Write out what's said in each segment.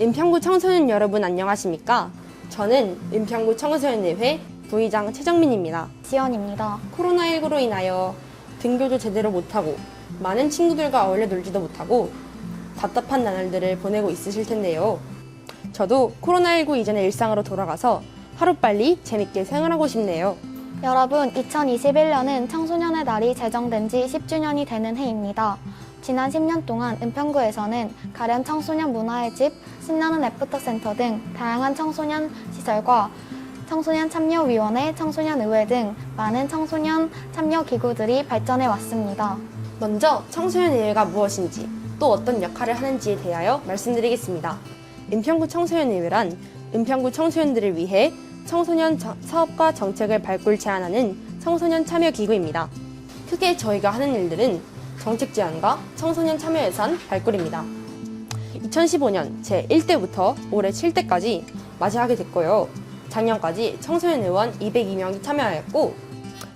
은평구 청소년 여러분 안녕하십니까? 저는 은평구 청소년의회 부의장 최정민입니다. 지연입니다. 코로나19로 인하여 등교도 제대로 못하고 많은 친구들과 어울려 놀지도 못하고 답답한 나날들을 보내고 있으실 텐데요. 저도 코로나19 이전의 일상으로 돌아가서 하루빨리 재밌게 생활하고 싶네요. 여러분, 2021년은 청소년의 날이 제정된 지 10주년이 되는 해입니다. 지난 10년 동안 은평구에서는 가련 청소년 문화의 집, 신나는 애프터센터 등 다양한 청소년 시설과 청소년 참여위원회, 청소년의회 등 많은 청소년 참여 기구들이 발전해 왔습니다. 먼저 청소년의회가 무엇인지 또 어떤 역할을 하는지에 대하여 말씀드리겠습니다. 은평구 청소년의회란 은평구 청소년들을 위해 청소년 사업과 정책을 발굴 제안하는 청소년 참여 기구입니다. 크게 저희가 하는 일들은 정책 제안과 청소년 참여 예산 발굴입니다. 2015년 제1대부터 올해 7대까지 맞이하게 됐고요. 작년까지 청소년 의원 202명이 참여하였고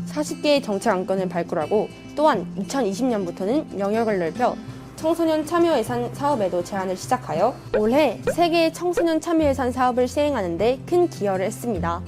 40개의 정책 안건을 발굴하고 또한 2020년부터는 영역을 넓혀 청소년 참여 예산 사업에도 제안을 시작하여 올해 3개의 청소년 참여 예산 사업을 시행하는 데 큰 기여를 했습니다.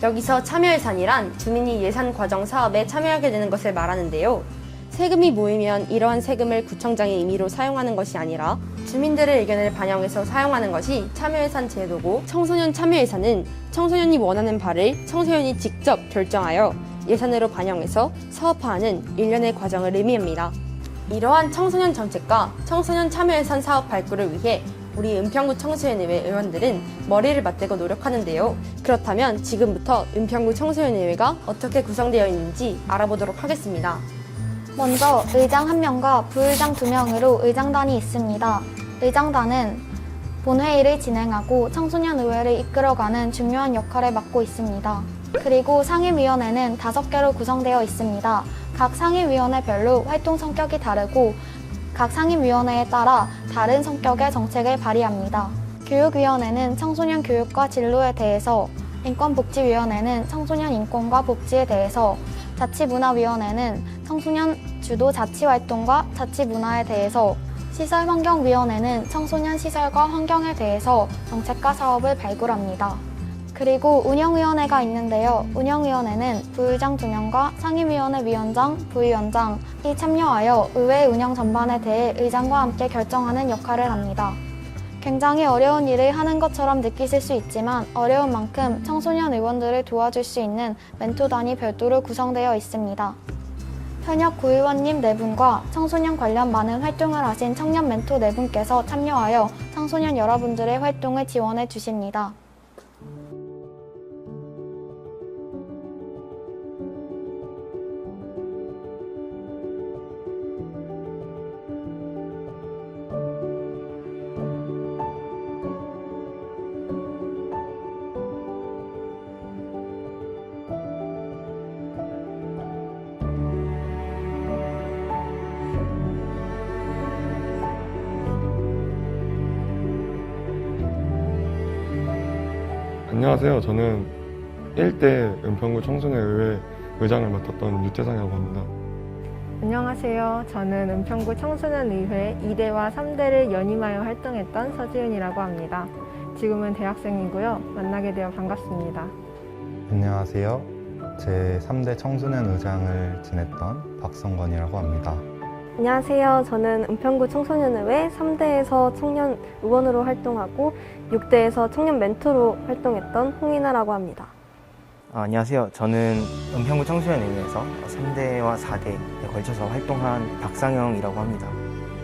여기서 참여 예산이란 주민이 예산 과정 사업에 참여하게 되는 것을 말하는데요. 세금이 모이면 이러한 세금을 구청장의 임의로 사용하는 것이 아니라 주민들의 의견을 반영해서 사용하는 것이 참여예산 제도고, 청소년 참여예산은 청소년이 원하는 바를 청소년이 직접 결정하여 예산으로 반영해서 사업화하는 일련의 과정을 의미합니다. 이러한 청소년 정책과 청소년 참여예산 사업 발굴을 위해 우리 은평구 청소년의회 의원들은 머리를 맞대고 노력하는데요. 그렇다면 지금부터 은평구 청소년의회가 어떻게 구성되어 있는지 알아보도록 하겠습니다. 먼저 의장 1명과 부의장 2명으로 의장단이 있습니다. 의장단은 본회의를 진행하고 청소년의회를 이끌어가는 중요한 역할을 맡고 있습니다. 그리고 상임위원회는 5개로 구성되어 있습니다. 각 상임위원회별로 활동 성격이 다르고 각 상임위원회에 따라 다른 성격의 정책을 발의합니다. 교육위원회는 청소년 교육과 진로에 대해서, 인권복지위원회는 청소년 인권과 복지에 대해서, 자치문화위원회는 청소년 주도 자치활동과 자치문화에 대해서, 시설환경위원회는 청소년 시설과 환경에 대해서 정책과 사업을 발굴합니다. 그리고 운영위원회가 있는데요. 운영위원회는 부의장 2명과 상임위원회 위원장, 부위원장이 참여하여 의회 운영 전반에 대해 의장과 함께 결정하는 역할을 합니다. 굉장히 어려운 일을 하는 것처럼 느끼실 수 있지만 어려운 만큼 청소년 의원들을 도와줄 수 있는 멘토단이 별도로 구성되어 있습니다. 현역 구의원님 4분과 청소년 관련 많은 활동을 하신 청년 멘토 4분께서 참여하여 청소년 여러분들의 활동을 지원해 주십니다. 안녕하세요. 저는 1대 은평구 청소년의회 의장을 맡았던 유태상이라고 합니다. 안녕하세요. 저는 은평구 청소년의회 2대와 3대를 연임하여 활동했던 서지은이라고 합니다. 지금은 대학생이고요. 만나게 되어 반갑습니다. 안녕하세요. 제3대 청소년 의장을 지냈던 박성건이라고 합니다. 안녕하세요. 저는 은평구 청소년의회 3대에서 청년 의원으로 활동하고 6대에서 청년 멘토로 활동했던 홍인아라고 합니다. 안녕하세요. 저는 은평구 청소년의회에서 3대와 4대에 걸쳐서 활동한 박상영이라고 합니다.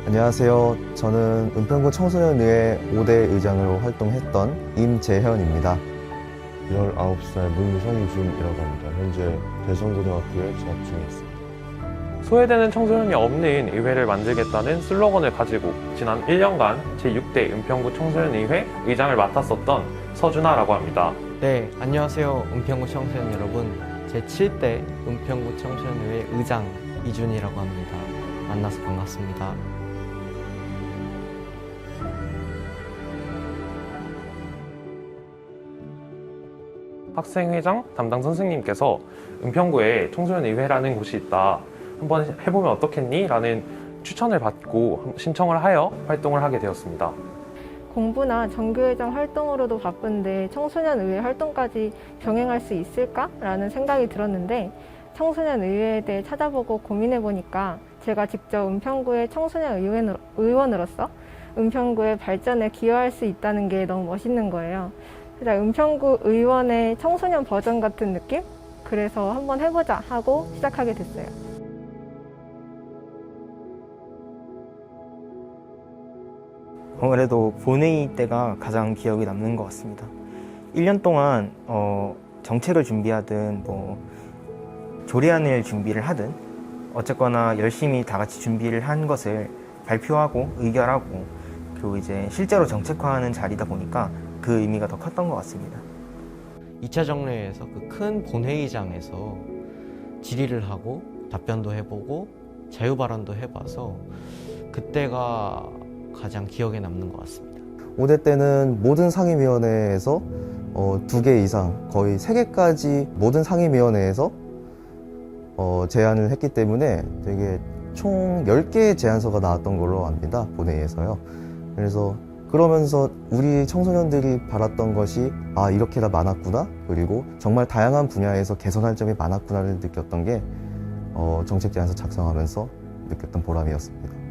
안녕하세요. 저는 은평구 청소년의회 5대 의장으로 활동했던 임재현입니다. 19살 문성준이라고 합니다. 현재 대성고등학교에 재학 중에 있습니다. 소외되는 청소년이 없는 의회를 만들겠다는 슬로건을 가지고 지난 1년간 제6대 은평구 청소년의회 의장을 맡았었던 서준하라고 합니다. 네, 안녕하세요. 은평구 청소년 여러분. 제7대 은평구 청소년의회 의장 이준이라고 합니다. 만나서 반갑습니다. 학생회장 담당 선생님께서 은평구에 청소년의회라는 곳이 있다. 한번 해보면 어떻겠니? 라는 추천을 받고 신청을 하여 활동을 하게 되었습니다. 공부나 정교회장 활동으로도 바쁜데 청소년의회 활동까지 병행할 수 있을까라는 생각이 들었는데 청소년의회에 대해 찾아보고 고민해보니까 제가 직접 은평구의 청소년의원으로서 은평구의 발전에 기여할 수 있다는 게 너무 멋있는 거예요. 그래서 은평구 의원의 청소년 버전 같은 느낌? 그래서 한번 해보자 하고 시작하게 됐어요. 그래도 본회의 때가 가장 기억에 남는 것 같습니다. 1년 동안 정책을 준비하든 뭐 조례안을 준비를 하든 어쨌거나 열심히 다 같이 준비를 한 것을 발표하고 의결하고 그리고 이제 실제로 정책화하는 자리다 보니까 그 의미가 더 컸던 것 같습니다. 2차 정례에서 그 큰 본회의장에서 질의를 하고 답변도 해보고 자유 발언도 해봐서 그때가 가장 기억에 남는 것 같습니다. 5대 때는 모든 상임위원회에서 2개 이상, 거의 3개까지 모든 상임위원회에서 제안을 했기 때문에 되게 총 10개의 제안서가 나왔던 걸로 압니다. 본회의에서요. 그래서 그러면서 우리 청소년들이 바랐던 것이 아 이렇게나 많았구나, 그리고 정말 다양한 분야에서 개선할 점이 많았구나를 느꼈던 게 정책 제안서 작성하면서 느꼈던 보람이었습니다.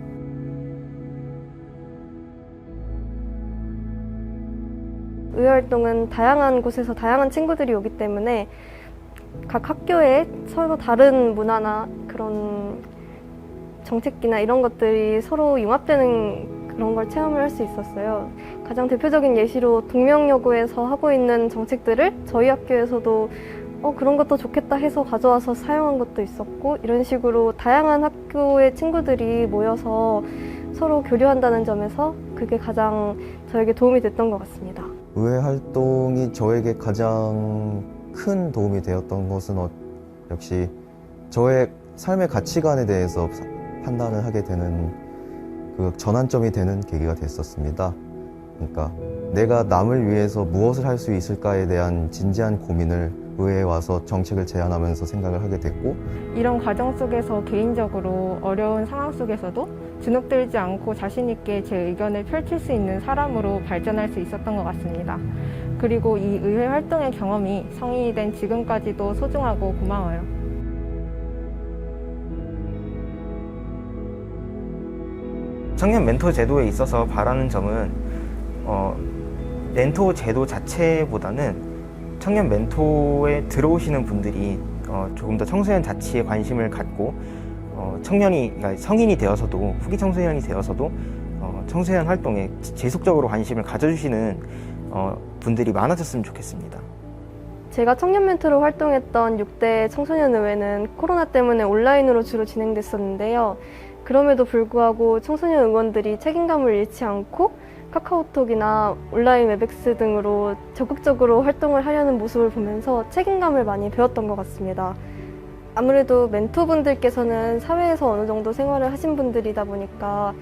의회 활동은 다양한 곳에서 다양한 친구들이 오기 때문에 각 학교에 서로 다른 문화나 그런 정책기나 이런 것들이 서로 융합되는 그런 걸 체험을 할 수 있었어요. 가장 대표적인 예시로 동명여고에서 하고 있는 정책들을 저희 학교에서도 그런 것도 좋겠다 해서 가져와서 사용한 것도 있었고, 이런 식으로 다양한 학교의 친구들이 모여서 서로 교류한다는 점에서 그게 가장 저에게 도움이 됐던 것 같습니다. 의회 활동이 저에게 가장 큰 도움이 되었던 것은 역시 저의 삶의 가치관에 대해서 판단을 하게 되는 그 전환점이 되는 계기가 됐었습니다. 그러니까 내가 남을 위해서 무엇을 할 수 있을까에 대한 진지한 고민을 의회에 와서 정책을 제안하면서 생각을 하게 됐고, 이런 과정 속에서 개인적으로 어려운 상황 속에서도 주눅들지 않고 자신 있게 제 의견을 펼칠 수 있는 사람으로 발전할 수 있었던 것 같습니다. 그리고 이 의회 활동의 경험이 성인이 된 지금까지도 소중하고 고마워요. 청년 멘토 제도에 있어서 바라는 점은 멘토 제도 자체보다는 청년 멘토에 들어오시는 분들이 조금 더 청소년 자치에 관심을 갖고 그러니까 성인이 되어서도 후기 청소년이 되어서도 청소년 활동에 지속적으로 관심을 가져주시는 분들이 많아졌으면 좋겠습니다. 제가 청년 멘토로 활동했던 6대 청소년의회는 코로나 때문에 온라인으로 주로 진행됐었는데요. 그럼에도 불구하고 청소년 의원들이 책임감을 잃지 않고 카카오톡이나 온라인 웹엑스 등으로 적극적으로 활동을 하려는 모습을 보면서 책임감을 많이 배웠던 것 같습니다. 아무래도 멘토분들께서는 사회에서 어느 정도 생활을 하신 분들이다 보니까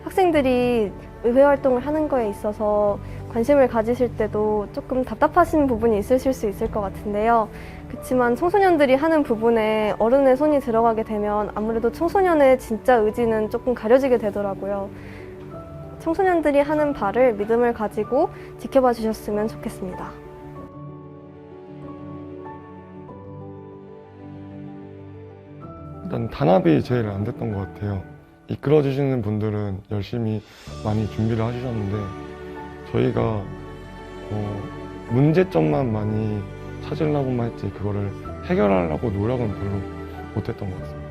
학생들이 의회 활동을 하는 거에 있어서 관심을 가지실 때도 조금 답답하신 부분이 있으실 수 있을 것 같은데요. 그렇지만 청소년들이 하는 부분에 어른의 손이 들어가게 되면 아무래도 청소년의 진짜 의지는 조금 가려지게 되더라고요. 청소년들이 하는 바를 믿음을 가지고 지켜봐 주셨으면 좋겠습니다. 일단 단합이 제일 안 됐던 것 같아요. 이끌어주시는 분들은 열심히 많이 준비를 해주셨는데 저희가 문제점만 많이 찾으려고만 했지 그거를 해결하려고 노력은 별로 못했던 것 같습니다.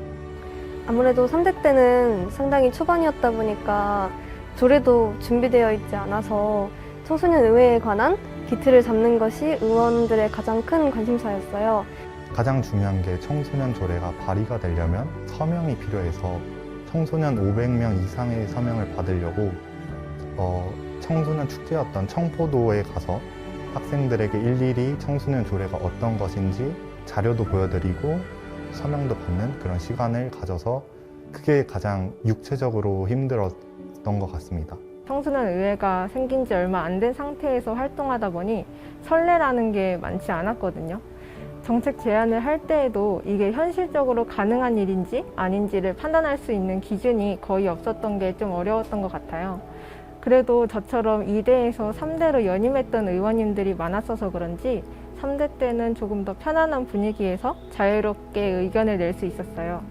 아무래도 3대 때는 상당히 초반이었다 보니까 조례도 준비되어 있지 않아서 청소년 의회에 관한 기틀을 잡는 것이 의원들의 가장 큰 관심사였어요. 가장 중요한 게 청소년 조례가 발의가 되려면 서명이 필요해서 청소년 500명 이상의 서명을 받으려고 청소년 축제였던 청포도에 가서 학생들에게 일일이 청소년 조례가 어떤 것인지 자료도 보여드리고 서명도 받는 그런 시간을 가져서 그게 가장 육체적으로 힘들었던 것 같습니다. 청소년 의회가 생긴 지 얼마 안 된 상태에서 활동하다 보니 설레라는 게 많지 않았거든요. 정책 제안을 할 때에도 이게 현실적으로 가능한 일인지 아닌지를 판단할 수 있는 기준이 거의 없었던 게 좀 어려웠던 것 같아요. 그래도 저처럼 2대에서 3대로 연임했던 의원님들이 많았어서 그런지 3대 때는 조금 더 편안한 분위기에서 자유롭게 의견을 낼 수 있었어요.